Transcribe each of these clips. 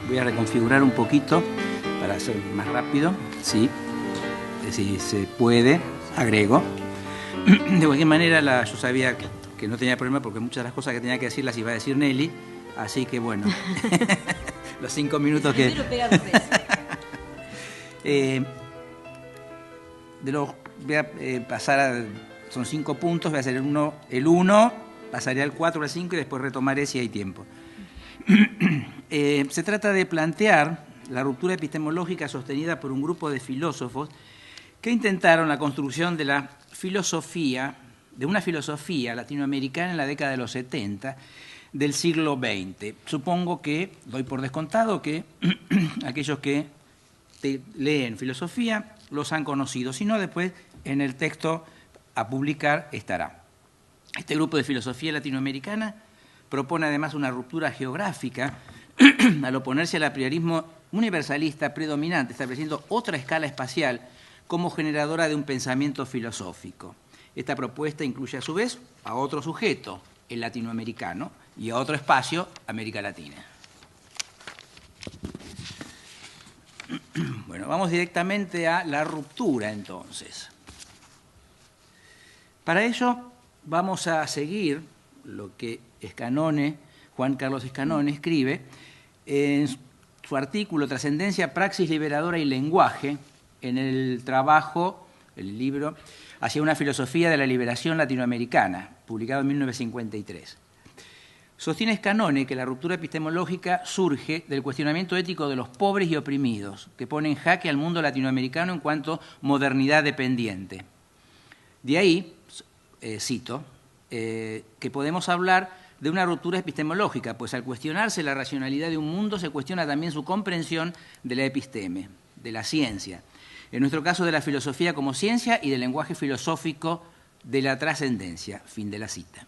Voy a reconfigurar un poquito para hacer más rápido. Sí, si se puede, agrego. De cualquier manera, yo sabía que no tenía problema porque muchas de las cosas que tenía que decir las iba a decir Nelly. Así que bueno, los 5 minutos que... voy a pasar a... Son 5 puntos, voy a hacer el 1, pasaría al 4, al 5 y después retomaré si hay tiempo. Se trata de plantear la ruptura epistemológica sostenida por un grupo de filósofos que intentaron la construcción de la filosofía, de una filosofía latinoamericana en la década de los 70 del siglo XX. Supongo que, doy por descontado, que aquellos que leen filosofía los han conocido, si no después en el texto a publicar estará. Este grupo de filosofía latinoamericana propone además una ruptura geográfica al oponerse al apriorismo universalista predominante, estableciendo otra escala espacial como generadora de un pensamiento filosófico. Esta propuesta incluye a su vez a otro sujeto, el latinoamericano, y a otro espacio, América Latina. Bueno, vamos directamente a la ruptura entonces. Para ello vamos a seguir lo que Juan Carlos Escanone escribe en su artículo Trascendencia, Praxis Liberadora y Lenguaje, en el trabajo, el libro, Hacia una filosofía de la liberación latinoamericana, publicado en 1953. Sostiene Escanone que la ruptura epistemológica surge del cuestionamiento ético de los pobres y oprimidos, que pone en jaque al mundo latinoamericano en cuanto modernidad dependiente. De ahí, cito, que podemos hablar de una ruptura epistemológica, pues al cuestionarse la racionalidad de un mundo se cuestiona también su comprensión de la episteme, de la ciencia, en nuestro caso de la filosofía como ciencia y del lenguaje filosófico de la trascendencia. Fin de la cita.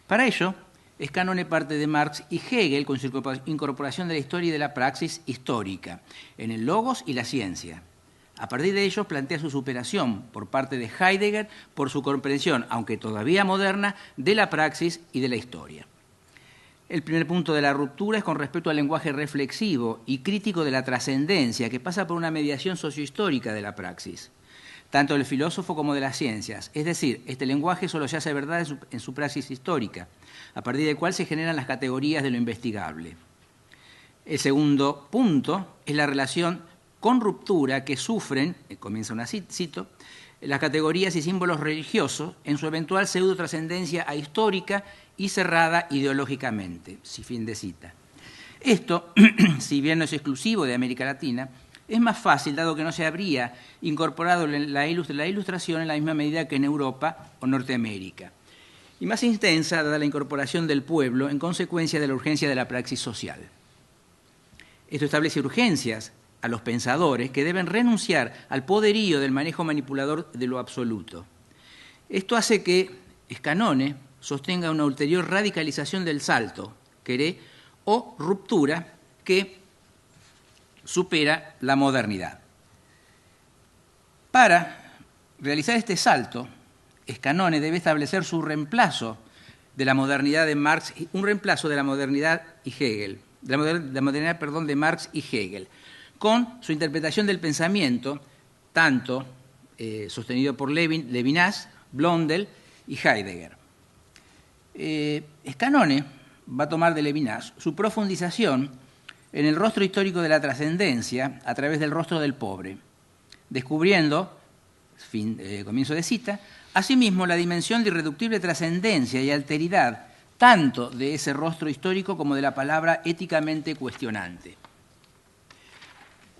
Para ello, Escanone parte de Marx y Hegel con su incorporación de la historia y de la praxis histórica en el logos y la ciencia. A partir de ellos plantea su superación por parte de Heidegger por su comprensión, aunque todavía moderna, de la praxis y de la historia. El primer punto de la ruptura es con respecto al lenguaje reflexivo y crítico de la trascendencia, que pasa por una mediación sociohistórica de la praxis, tanto del filósofo como de las ciencias. Es decir, este lenguaje solo se hace verdad en su praxis histórica, a partir del cual se generan las categorías de lo investigable. El segundo punto es la relación con ruptura que sufren, comienza una cito, las categorías y símbolos religiosos en su eventual pseudo-trascendencia ahistórica y cerrada ideológicamente. Fin de cita. Esto, si bien no es exclusivo de América Latina, es más fácil, dado que no se habría incorporado la ilustración en la misma medida que en Europa o Norteamérica, y más intensa, dada la incorporación del pueblo en consecuencia de la urgencia de la praxis social. Esto establece urgencias a los pensadores que deben renunciar al poderío del manejo manipulador de lo absoluto. Esto hace que Escanone sostenga una ulterior radicalización del salto, o ruptura, que supera la modernidad. Para realizar este salto, Escanone debe establecer su reemplazo de la modernidad de Marx, un reemplazo de la modernidad y Hegel, de Marx y Hegel, con su interpretación del pensamiento, tanto sostenido por Levinas, Blondel y Heidegger. Escanone va a tomar de Levinas su profundización en el rostro histórico de la trascendencia a través del rostro del pobre, descubriendo, comienzo de cita, asimismo la dimensión de irreductible trascendencia y alteridad tanto de ese rostro histórico como de la palabra éticamente cuestionante.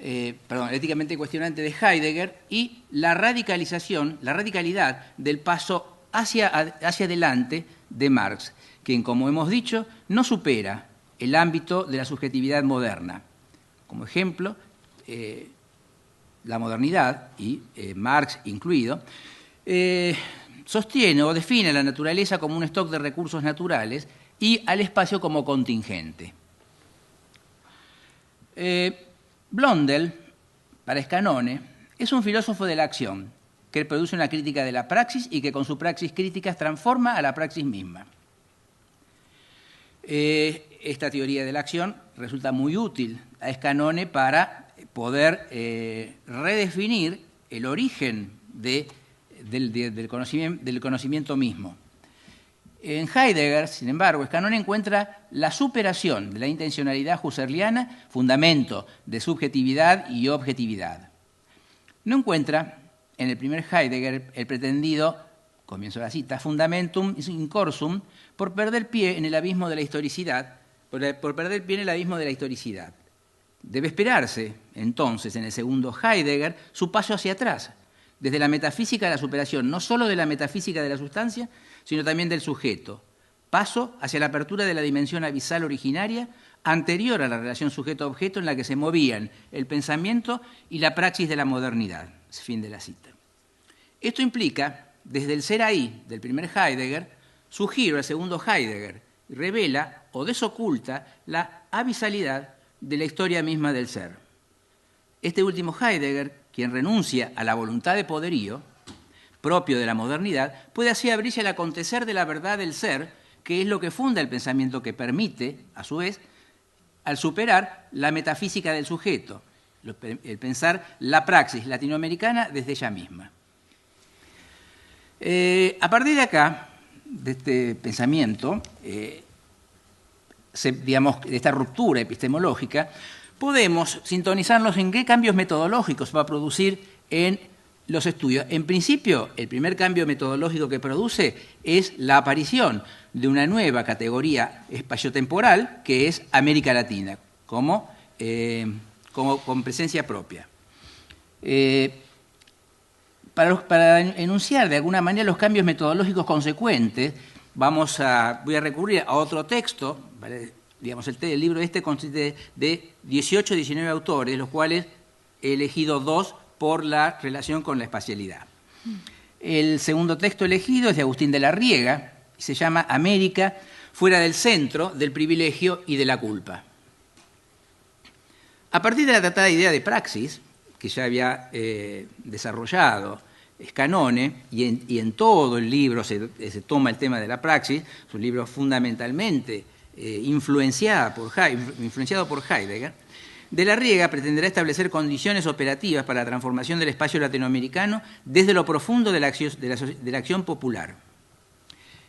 Éticamente cuestionante de Heidegger y la radicalidad del paso hacia adelante de Marx, quien, como hemos dicho, no supera el ámbito de la subjetividad moderna. Como ejemplo, la modernidad, y Marx incluido, sostiene o define la naturaleza como un stock de recursos naturales y al espacio como contingente. Blondel, para Escanone, es un filósofo de la acción que produce una crítica de la praxis y que con su praxis crítica transforma a la praxis misma. esta teoría de la acción resulta muy útil a Scannone para poder redefinir el origen del conocimiento mismo. En Heidegger, sin embargo, Scannone encuentra la superación de la intencionalidad husserliana, fundamento de subjetividad y objetividad. No encuentra en el primer Heidegger el pretendido, comienzo la cita, fundamentum incorsum, por perder pie en el abismo de la historicidad, por perder pie en el abismo de la historicidad. Debe esperarse, entonces, en el segundo Heidegger, su paso hacia atrás, desde la metafísica de la superación, no solo de la metafísica de la sustancia, sino también del sujeto. Paso hacia la apertura de la dimensión abisal originaria, anterior a la relación sujeto-objeto en la que se movían el pensamiento y la praxis de la modernidad. Fin de la cita. Esto implica, desde el ser ahí del primer Heidegger, su giro al segundo Heidegger, y revela o desoculta la abisalidad de la historia misma del ser. Este último Heidegger, quien renuncia a la voluntad de poderío, propio de la modernidad, puede así abrirse al acontecer de la verdad del ser, que es lo que funda el pensamiento que permite, a su vez, al superar la metafísica del sujeto, el pensar la praxis latinoamericana desde ella misma. A partir de acá, de este pensamiento, digamos, de esta ruptura epistemológica, podemos sintonizarnos en qué cambios metodológicos va a producir en los estudios. En principio, el primer cambio metodológico que produce es la aparición de una nueva categoría espaciotemporal, que es América Latina, con presencia propia. Para enunciar de alguna manera los cambios metodológicos consecuentes, voy a recurrir a otro texto, ¿vale? Digamos, el libro este consiste de 18 o 19 autores, los cuales he elegido 2 por la relación con la espacialidad. El segundo texto elegido es de Agustín de la Riega, y se llama América fuera del centro, del privilegio y de la culpa. A partir de la tratada idea de praxis, que ya había desarrollado Scannone, y en todo el libro se toma el tema de la praxis, es un libro fundamentalmente influenciado por Heidegger, de la Riega pretenderá establecer condiciones operativas para la transformación del espacio latinoamericano desde lo profundo de la acción popular.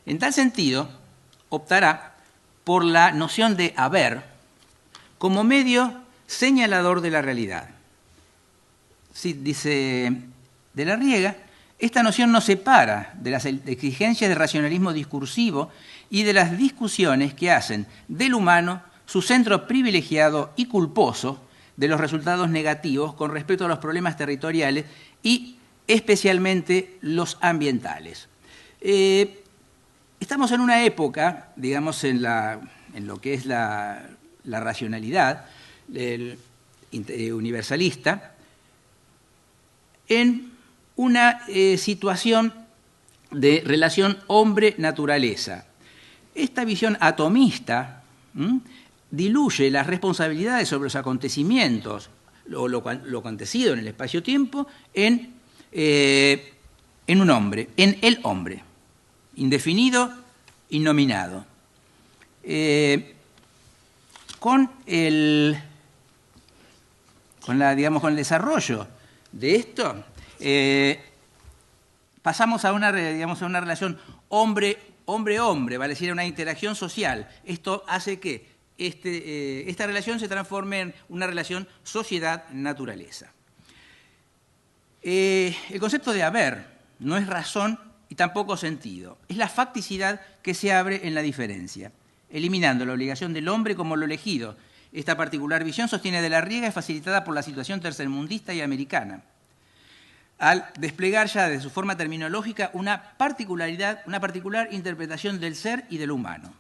En tal sentido, optará por la noción de haber como medio señalador de la realidad. Sí, dice de la Riega, esta noción nos separa de las exigencias del racionalismo discursivo y de las discusiones que hacen del humano su centro privilegiado y culposo de los resultados negativos con respecto a los problemas territoriales y especialmente los ambientales. Estamos en una época, digamos, en lo que es la racionalidad universalista, en una situación de relación hombre-naturaleza. Esta visión atomista diluye las responsabilidades sobre los acontecimientos, lo acontecido en el espacio-tiempo, en un hombre, en el hombre, indefinido, innominado. Con el desarrollo de esto, pasamos a una relación hombre-hombre, vale decir, una interacción social. Esto hace que esta relación se transforme en una relación sociedad-naturaleza. El concepto de haber no es razón y tampoco sentido. Es la facticidad que se abre en la diferencia, eliminando la obligación del hombre como lo elegido. Esta particular visión, sostiene de la Riega, es facilitada por la situación tercermundista y americana, al desplegar ya de su forma terminológica una particular interpretación del ser y del humano.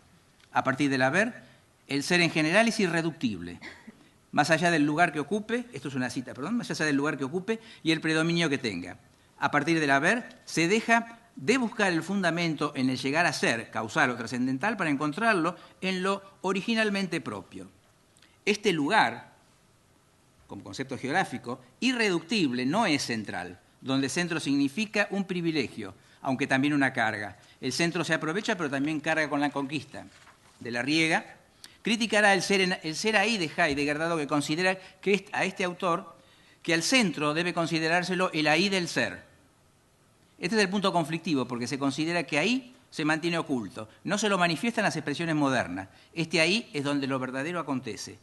A partir del haber, el ser en general es irreductible, más allá del lugar que ocupe, esto es una cita, perdón, más allá del lugar que ocupe y el predominio que tenga. A partir del haber, se deja de buscar el fundamento en el llegar a ser, causal o trascendental, para encontrarlo en lo originalmente propio. Este lugar, como concepto geográfico, irreductible, no es central, donde centro significa un privilegio, aunque también una carga. El centro se aprovecha, pero también carga con la conquista. De la Riega criticará el ser ahí de Heidegger, dado que considera que a este autor que al centro debe considerárselo el ahí del ser. Este es el punto conflictivo, porque se considera que ahí se mantiene oculto, no se lo manifiestan las expresiones modernas. Este ahí es donde lo verdadero acontece.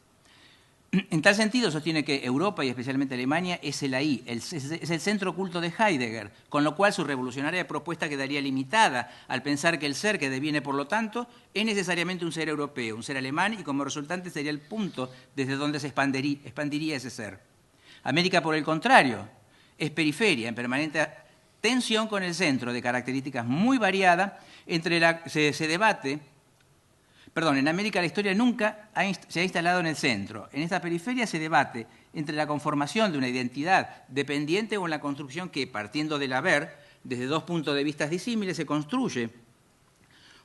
En tal sentido, sostiene que Europa, y especialmente Alemania, es el ahí, es el centro oculto de Heidegger, con lo cual su revolucionaria propuesta quedaría limitada al pensar que el ser que deviene, por lo tanto, es necesariamente un ser europeo, un ser alemán, y como resultante sería el punto desde donde se expandiría ese ser. América, por el contrario, es periferia, en permanente tensión con el centro, de características muy variadas, en América la historia nunca se ha instalado en el centro. En esta periferia se debate entre la conformación de una identidad dependiente o en la construcción que, partiendo del haber, desde dos puntos de vista disímiles, se construye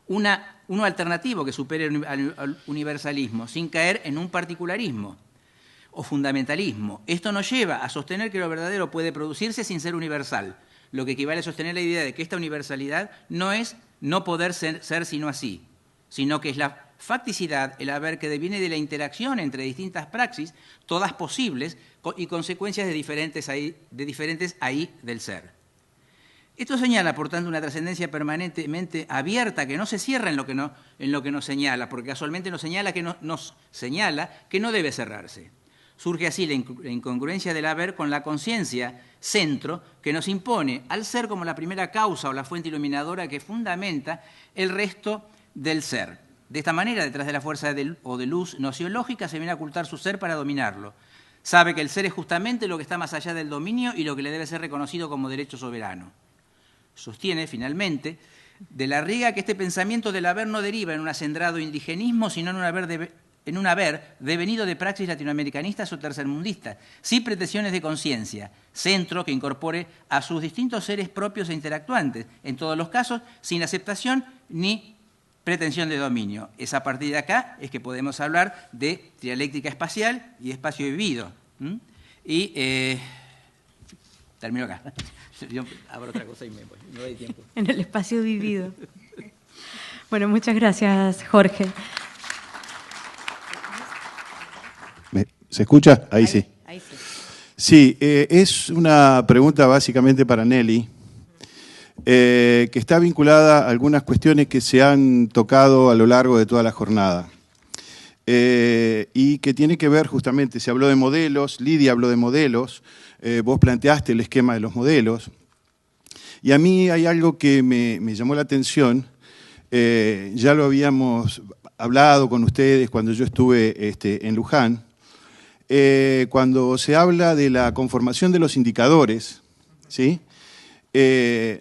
uno alternativo que supere al universalismo, sin caer en un particularismo o fundamentalismo. Esto nos lleva a sostener que lo verdadero puede producirse sin ser universal, lo que equivale a sostener la idea de que esta universalidad no es no poder ser sino así, sino que es la facticidad, el haber que deviene de la interacción entre distintas praxis, todas posibles, y consecuencias de diferentes ahí del ser. Esto señala, por tanto, una trascendencia permanentemente abierta que no se cierra en lo que nos señala, porque casualmente nos señala que no debe cerrarse. Surge así la incongruencia del haber con la conciencia, centro, que nos impone al ser como la primera causa o la fuente iluminadora que fundamenta el resto del ser. De esta manera, detrás de la fuerza de luz nociológica se viene a ocultar su ser para dominarlo. Sabe que el ser es justamente lo que está más allá del dominio y lo que le debe ser reconocido como derecho soberano. Sostiene, finalmente, de la Riga que este pensamiento del haber no deriva en un acendrado indigenismo, sino en un haber devenido de praxis latinoamericanistas o tercermundistas, sin pretensiones de conciencia, centro que incorpore a sus distintos seres propios e interactuantes, en todos los casos, sin aceptación ni pretensión de dominio. Es a partir de acá es que podemos hablar de dialéctica espacial y espacio vivido. Y termino acá. Yo abro otra cosa y me voy. No hay tiempo. En el espacio vivido. Bueno, muchas gracias, Jorge. ¿Se escucha? Ahí sí. Ahí sí. Sí, es una pregunta básicamente para Nelly, que está vinculada a algunas cuestiones que se han tocado a lo largo de toda la jornada. Y que tiene que ver justamente, se habló de modelos, Lidia habló de modelos, vos planteaste el esquema de los modelos, y a mí hay algo que me llamó la atención, ya lo habíamos hablado con ustedes cuando yo estuve en Luján, cuando se habla de la conformación de los indicadores, ¿sí?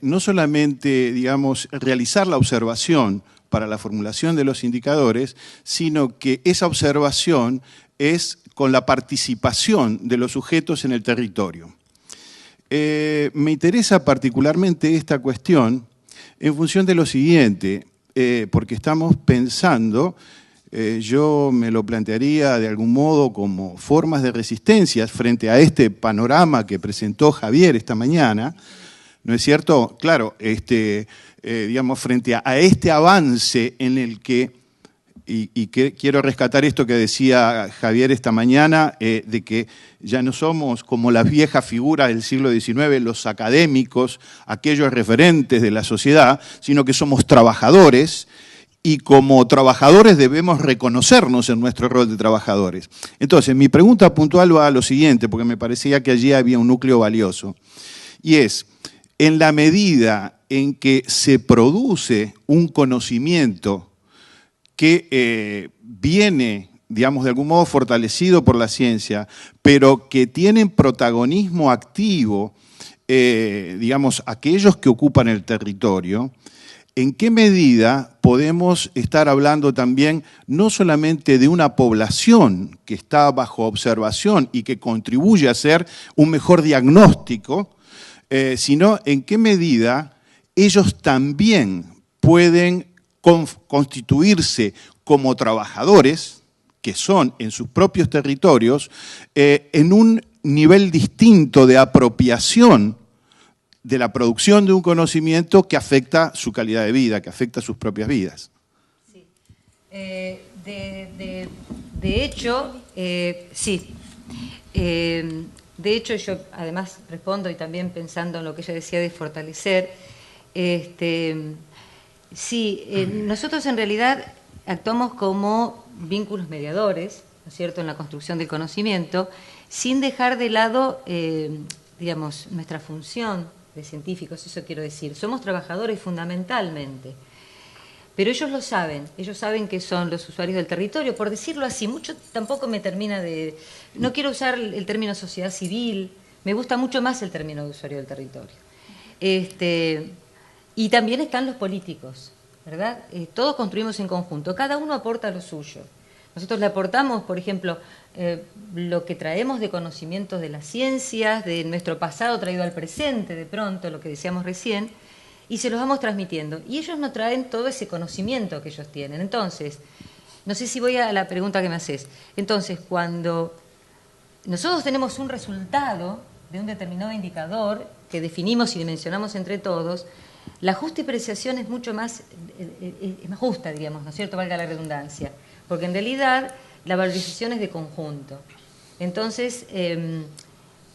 No solamente, digamos, realizar la observación para la formulación de los indicadores, sino que esa observación es con la participación de los sujetos en el territorio. Me interesa particularmente esta cuestión en función de lo siguiente, porque estamos pensando, yo me lo plantearía de algún modo como formas de resistencia frente a este panorama que presentó Javier esta mañana, ¿no es cierto? Claro, digamos, frente a este avance en el que, y que quiero rescatar esto que decía Javier esta mañana, de que ya no somos como las viejas figuras del siglo XIX, los académicos, aquellos referentes de la sociedad, sino que somos trabajadores, y como trabajadores debemos reconocernos en nuestro rol de trabajadores. Entonces, mi pregunta puntual va a lo siguiente, porque me parecía que allí había un núcleo valioso, y es, en la medida en que se produce un conocimiento que viene, digamos, de algún modo fortalecido por la ciencia, pero que tienen protagonismo activo, digamos, aquellos que ocupan el territorio, ¿en qué medida podemos estar hablando también no solamente de una población que está bajo observación y que contribuye a hacer un mejor diagnóstico, sino en qué medida ellos también pueden constituirse como trabajadores, que son en sus propios territorios, en un nivel distinto de apropiación de la producción de un conocimiento que afecta su calidad de vida, que afecta sus propias vidas. Sí. De hecho, sí. De hecho, yo además respondo y también pensando en lo que ella decía de fortalecer, sí, nosotros en realidad actuamos como vínculos mediadores, ¿no es cierto?, en la construcción del conocimiento, sin dejar de lado, digamos, nuestra función de científicos, eso quiero decir. Somos trabajadores fundamentalmente, pero ellos lo saben, ellos saben que son los usuarios del territorio, por decirlo así, mucho tampoco me termina de... No quiero usar el término sociedad civil, me gusta mucho más el término de usuario del territorio. Y también están los políticos, ¿verdad? Todos construimos en conjunto, cada uno aporta lo suyo. Nosotros le aportamos, por ejemplo, lo que traemos de conocimientos de las ciencias, de nuestro pasado traído al presente, de pronto, lo que decíamos recién, y se los vamos transmitiendo. Y ellos nos traen todo ese conocimiento que ellos tienen. Entonces, no sé si voy a la pregunta que me haces. Entonces, cuando nosotros tenemos un resultado de un determinado indicador que definimos y dimensionamos entre todos, la justa apreciación es mucho más, es más justa, digamos, ¿no es cierto?, valga la redundancia, porque en realidad la valorización es de conjunto. Entonces,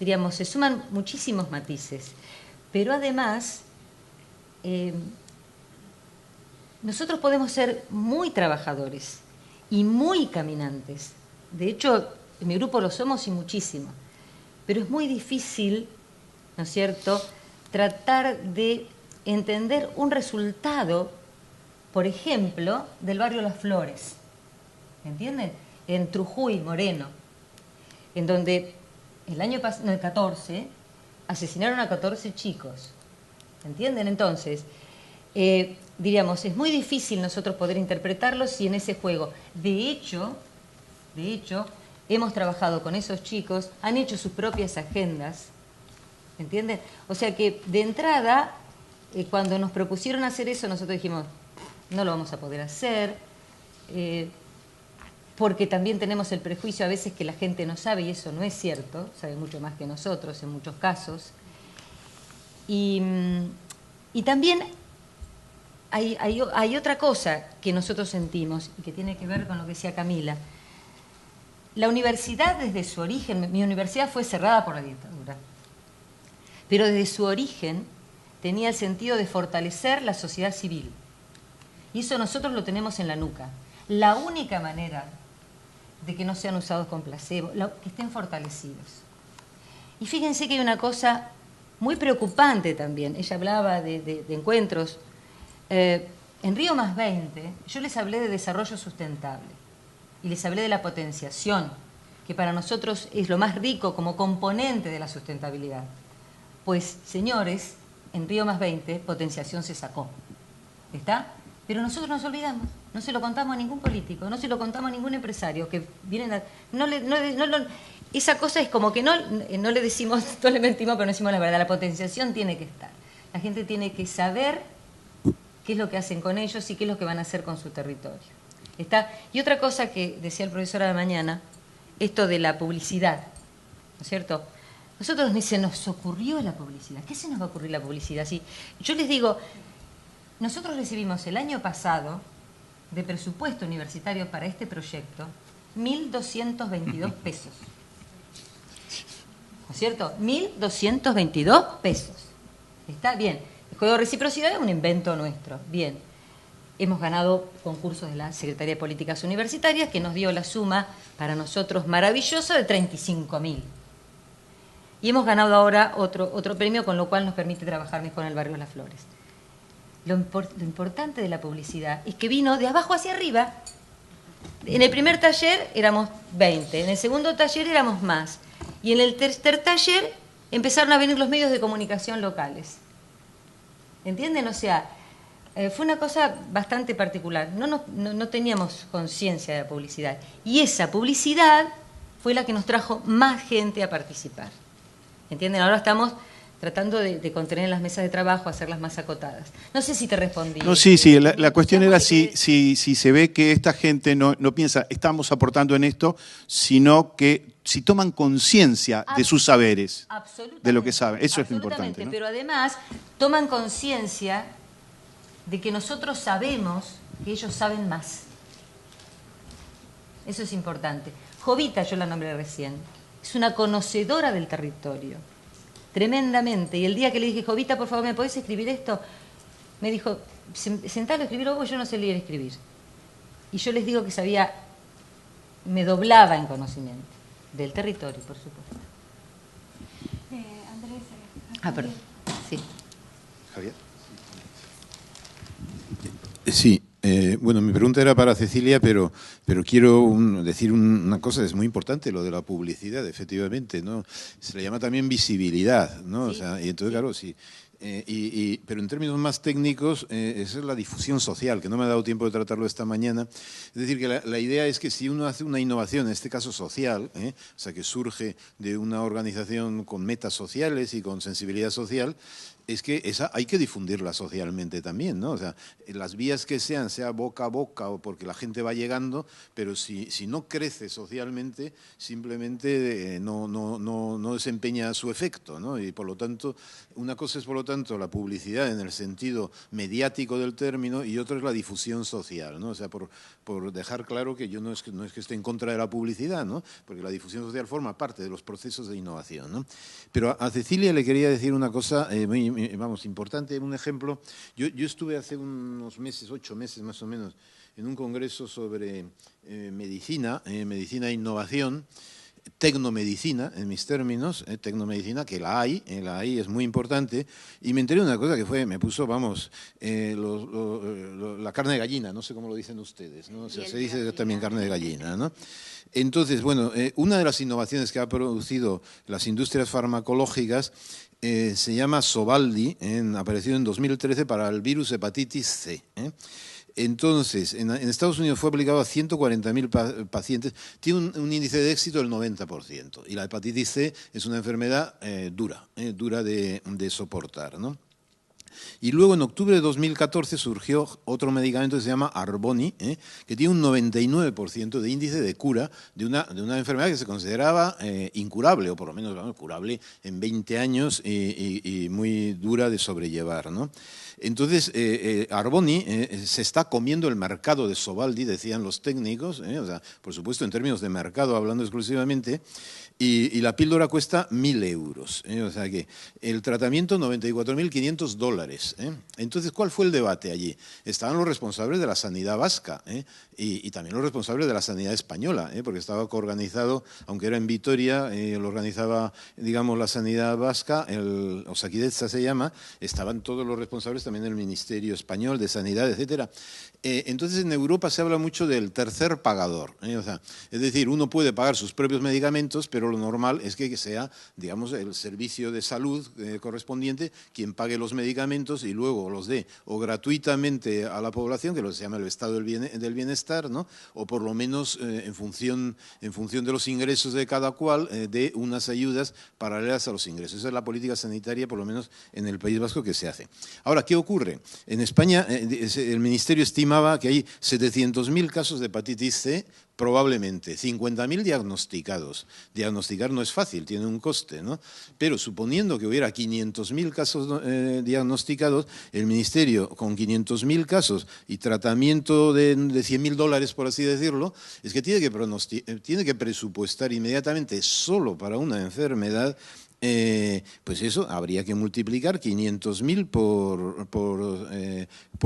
diríamos, se suman muchísimos matices, pero además nosotros podemos ser muy trabajadores y muy caminantes. De hecho, en mi grupo lo somos y muchísimo, pero es muy difícil, ¿no es cierto?, tratar de entender un resultado, por ejemplo, del barrio Las Flores, ¿entienden?, en Trujuy, Moreno, en donde el año pasado, no, el 14, asesinaron a 14 chicos, ¿entienden? Entonces, diríamos, es muy difícil nosotros poder interpretarlos si en ese juego. De hecho, hemos trabajado con esos chicos, han hecho sus propias agendas, ¿entienden? O sea que, de entrada, cuando nos propusieron hacer eso, nosotros dijimos, no lo vamos a poder hacer, porque también tenemos el prejuicio a veces que la gente no sabe, y eso no es cierto, sabe mucho más que nosotros en muchos casos. Y también hay otra cosa que nosotros sentimos y que tiene que ver con lo que decía Camila. La universidad desde su origen, mi universidad fue cerrada por la dictadura, pero desde su origen tenía el sentido de fortalecer la sociedad civil. Y eso nosotros lo tenemos en la nuca. La única manera de que no sean usados con placebo, que estén fortalecidos. Y fíjense que hay una cosa muy preocupante también. Ella hablaba de encuentros. En Río +20, yo les hablé de desarrollo sustentable y les hablé de la potenciación, que para nosotros es lo más rico como componente de la sustentabilidad. Pues, señores, en Río +20, potenciación se sacó. ¿Está? Pero nosotros nos olvidamos, no se lo contamos a ningún político, no se lo contamos a ningún empresario que vienen a... esa cosa es como que no le decimos, no le mentimos, pero no decimos la verdad. La potenciación tiene que estar. La gente tiene que saber qué es lo que hacen con ellos y qué es lo que van a hacer con su territorio. ¿Está? Y otra cosa que decía el profesor a la mañana, esto de la publicidad, ¿no es cierto? Nosotros ni se nos ocurrió la publicidad. ¿Qué se nos va a ocurrir la publicidad? Si yo les digo, nosotros recibimos el año pasado de presupuesto universitario para este proyecto 1.222 pesos. ¿No es cierto? 1.222 pesos. ¿Está? Bien. El juego de reciprocidad es un invento nuestro. Bien. Hemos ganado concursos de la Secretaría de Políticas Universitarias que nos dio la suma para nosotros maravillosa de 35.000. Y hemos ganado ahora otro premio, con lo cual nos permite trabajar mejor en el barrio Las Flores. Lo importante de la publicidad es que vino de abajo hacia arriba. En el primer taller éramos 20, en el segundo taller éramos más. Y en el tercer taller empezaron a venir los medios de comunicación locales. ¿Entienden? O sea, fue una cosa bastante particular. No teníamos conciencia de la publicidad. Y esa publicidad fue la que nos trajo más gente a participar. ¿Entienden? Ahora estamos tratando de contener las mesas de trabajo, hacerlas más acotadas. No sé si te respondí. No, sí, la cuestión era si se ve que esta gente no piensa, estamos aportando en esto, sino que si toman conciencia de sus saberes, de lo que saben. Eso es lo importante, ¿no? Pero además toman conciencia de que nosotros sabemos que ellos saben más. Eso es importante. Jovita, yo la nombré recién, es una conocedora del territorio, tremendamente. Y el día que le dije, Jovita, por favor, ¿me podés escribir esto? Me dijo, sentalo a escribir vos, yo no sé leer y escribir. Y yo les digo que sabía, me doblaba en conocimiento del territorio, por supuesto. Andrés. Perdón. Sí. Javier. Sí, bueno, mi pregunta era para Cecilia, pero quiero decir una cosa, es muy importante lo de la publicidad, efectivamente, ¿no? Se le llama también visibilidad, ¿no? Sí. O sea, y entonces, claro, sí. Pero en términos más técnicos, esa es la difusión social, que no me ha dado tiempo de tratarlo esta mañana. Es decir, que la idea es que si uno hace una innovación, en este caso social, o sea, que surge de una organización con metas sociales y con sensibilidad social, es que esa hay que difundirla socialmente también, ¿no? O sea, las vías que sean, sea boca a boca o porque la gente va llegando, pero si no crece socialmente, simplemente no desempeña su efecto, ¿no? Y por lo tanto, una cosa es por lo tanto la publicidad en el sentido mediático del término y otra es la difusión social, ¿no? O sea, por dejar claro que yo no es que esté en contra de la publicidad, ¿no? Porque la difusión social forma parte de los procesos de innovación, ¿no? Pero a Cecilia le quería decir una cosa muy importante, un ejemplo. Yo estuve hace unos meses, 8 meses más o menos, en un congreso sobre medicina e innovación, tecnomedicina, en mis términos, tecnomedicina, que la hay, es muy importante, y me enteré de una cosa que me puso, la carne de gallina, no sé cómo lo dicen ustedes, ¿no? O sea, se dice también carne de gallina, ¿no? Entonces, bueno, una de las innovaciones que ha producido las industrias farmacológicas se llama Sovaldi, apareció en 2013 para el virus hepatitis C. Entonces, en Estados Unidos fue aplicado a 140.000 pacientes, tiene un índice de éxito del 90%, y la hepatitis C es una enfermedad dura de soportar, ¿no? Y luego en octubre de 2014 surgió otro medicamento que se llama Arboni, que tiene un 99% de índice de cura de una enfermedad que se consideraba incurable, o por lo menos curable en 20 años y muy dura de sobrellevar, ¿no? Entonces, Arboni se está comiendo el mercado de Sovaldi, decían los técnicos, o sea, por supuesto en términos de mercado, hablando exclusivamente, y la píldora cuesta 1.000 euros. O sea que el tratamiento, $94.500. Entonces, ¿cuál fue el debate allí? Estaban los responsables de la sanidad vasca y también los responsables de la sanidad española, porque estaba coorganizado, aunque era en Vitoria, lo organizaba, digamos, la sanidad vasca, el Osakidetza se llama, estaban todos los responsables también del Ministerio Español de Sanidad, etcétera. Entonces, en Europa se habla mucho del tercer pagador. O sea, es decir, uno puede pagar sus propios medicamentos, pero lo normal es que sea, digamos, el servicio de salud correspondiente quien pague los medicamentos y luego los dé o gratuitamente a la población, que lo se llama el estado del bienestar, ¿no? O por lo menos en función de los ingresos de cada cual, de unas ayudas paralelas a los ingresos. Esa es la política sanitaria, por lo menos en el País Vasco, que se hace. Ahora, ¿qué ocurre? En España el Ministerio estimaba que hay 700.000 casos de hepatitis C, probablemente, 50.000 diagnosticados. Diagnosticar no es fácil, tiene un coste, ¿no? Pero suponiendo que hubiera 500.000 casos diagnosticados, el Ministerio con 500.000 casos y tratamiento de $100.000, por así decirlo, es que tiene que presupuestar inmediatamente solo para una enfermedad. Pues eso, habría que multiplicar 500.000 por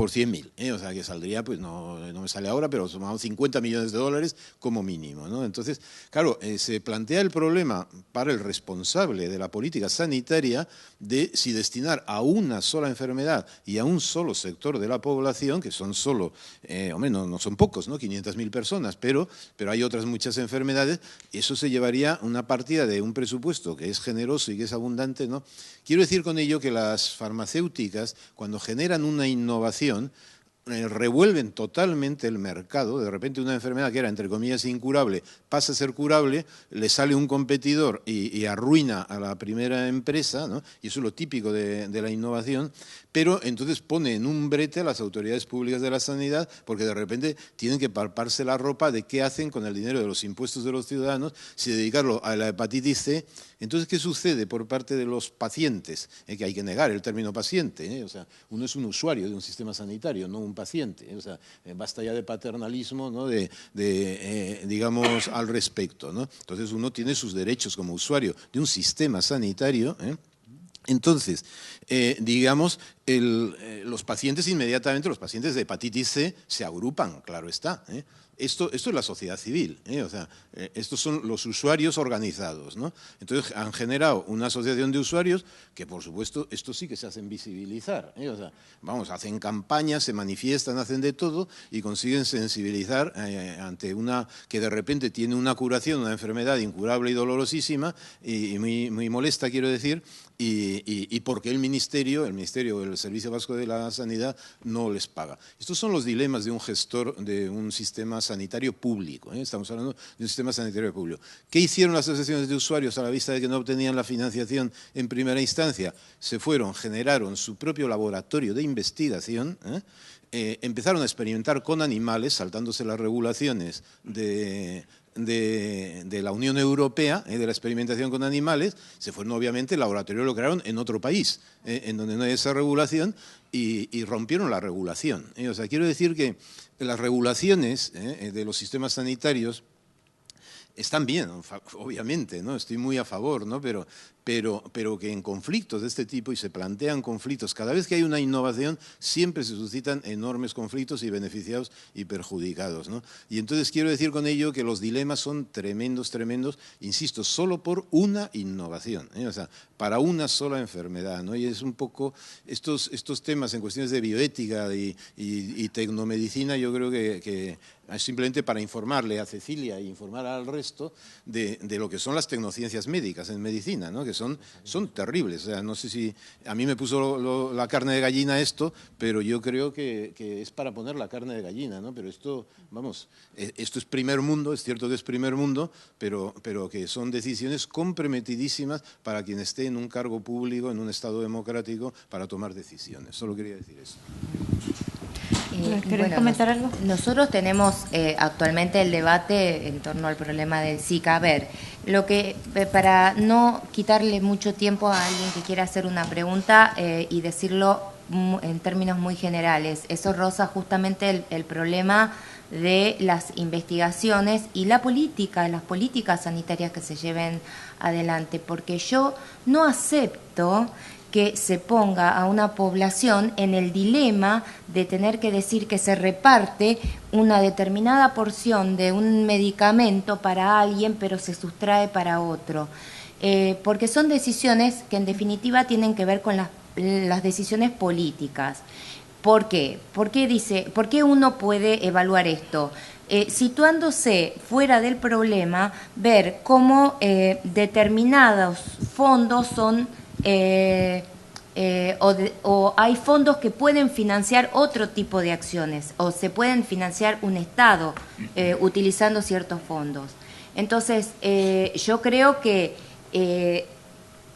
100.000, o sea que saldría, pues no me sale ahora, pero sumamos $50 millones como mínimo, ¿no? Entonces, claro, se plantea el problema para el responsable de la política sanitaria de si destinar a una sola enfermedad y a un solo sector de la población, que son solo, hombre, no son pocos, ¿no? 500.000 personas, pero hay otras muchas enfermedades, eso se llevaría una partida de un presupuesto que es generoso y que es abundante, ¿no? Quiero decir con ello que las farmacéuticas, cuando generan una innovación, revuelven totalmente el mercado. De repente una enfermedad que era, entre comillas, incurable, pasa a ser curable, le sale un competidor y arruina a la primera empresa, ¿no? Y eso es lo típico de la innovación, pero entonces pone en un brete a las autoridades públicas de la sanidad, porque de repente tienen que palparse la ropa de qué hacen con el dinero de los impuestos de los ciudadanos, si dedicarlo a la hepatitis C. Entonces, ¿qué sucede por parte de los pacientes? Que hay que negar el término paciente, o sea, uno es un usuario de un sistema sanitario, no un un paciente. O sea, basta ya de paternalismo, ¿no? Digamos, al respecto, ¿no? Entonces uno tiene sus derechos como usuario de un sistema sanitario, ¿eh? Entonces, digamos, los pacientes inmediatamente, los pacientes de hepatitis C se agrupan, claro está, ¿eh? Esto es la sociedad civil, o sea, estos son los usuarios organizados, ¿no? Entonces han generado una asociación de usuarios que, por supuesto, estos sí que se hacen visibilizar, o sea, vamos, hacen campañas, se manifiestan, hacen de todo y consiguen sensibilizar ante una que de repente tiene una curación, una enfermedad incurable y dolorosísima y muy molesta, quiero decir, y porque el Ministerio, el Servicio Vasco de la Sanidad, no les paga. Estos son los dilemas de un gestor de un sistema sanitario público, ¿eh? Estamos hablando de un sistema sanitario público. ¿Qué hicieron las asociaciones de usuarios a la vista de que no obtenían la financiación en primera instancia? Generaron su propio laboratorio de investigación, empezaron a experimentar con animales, saltándose las regulaciones de la Unión Europea, de la experimentación con animales. Se fueron, obviamente, el laboratorio lo crearon en otro país, en donde no hay esa regulación, y rompieron la regulación. O sea, quiero decir que las regulaciones de los sistemas sanitarios están bien, obviamente, ¿no? Estoy muy a favor, ¿no? Pero que en conflictos de este tipo, y se plantean conflictos, cada vez que hay una innovación, siempre se suscitan enormes conflictos y beneficiados y perjudicados, ¿no? Y entonces quiero decir con ello que los dilemas son tremendos, insisto, solo por una innovación, o sea, para una sola enfermedad, ¿no? Y es un poco estos temas en cuestiones de bioética y tecnomedicina, yo creo que simplemente para informarle a Cecilia e informar al resto de lo que son las tecnociencias médicas en medicina, ¿no? Que son terribles. O sea, no sé si a mí me puso la carne de gallina esto, pero yo creo que es para poner la carne de gallina, ¿no? Pero esto, vamos, esto es primer mundo, es cierto que es primer mundo, pero que son decisiones comprometidísimas para quien esté en un cargo público, en un Estado democrático, para tomar decisiones. Solo quería decir eso. ¿Querés comentar algo? Nosotros tenemos actualmente el debate en torno al problema del Zika. A ver, para no quitarle mucho tiempo a alguien que quiera hacer una pregunta y decirlo en términos muy generales, eso roza justamente el problema de las investigaciones y las políticas sanitarias que se lleven adelante, porque yo no acepto que se ponga a una población en el dilema de tener que decir que se reparte una determinada porción de un medicamento para alguien, pero se sustrae para otro. Porque son decisiones que en definitiva tienen que ver con las decisiones políticas. ¿Por qué? ¿Por qué uno puede evaluar esto? Situándose fuera del problema, ver cómo determinados fondos son... o hay fondos que pueden financiar otro tipo de acciones, o se pueden financiar un Estado utilizando ciertos fondos. Entonces, yo creo que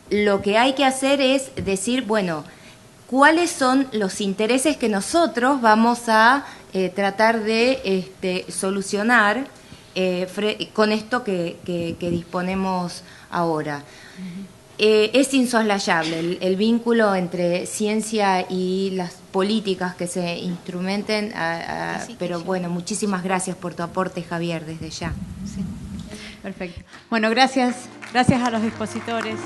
lo que hay que hacer es decir, bueno, ¿cuáles son los intereses que nosotros vamos a tratar de solucionar con esto que disponemos ahora? Es insoslayable el vínculo entre ciencia y las políticas que se instrumenten, pero bueno, muchísimas gracias por tu aporte, Javier, desde ya. Sí. Perfecto. Bueno, gracias a los expositores.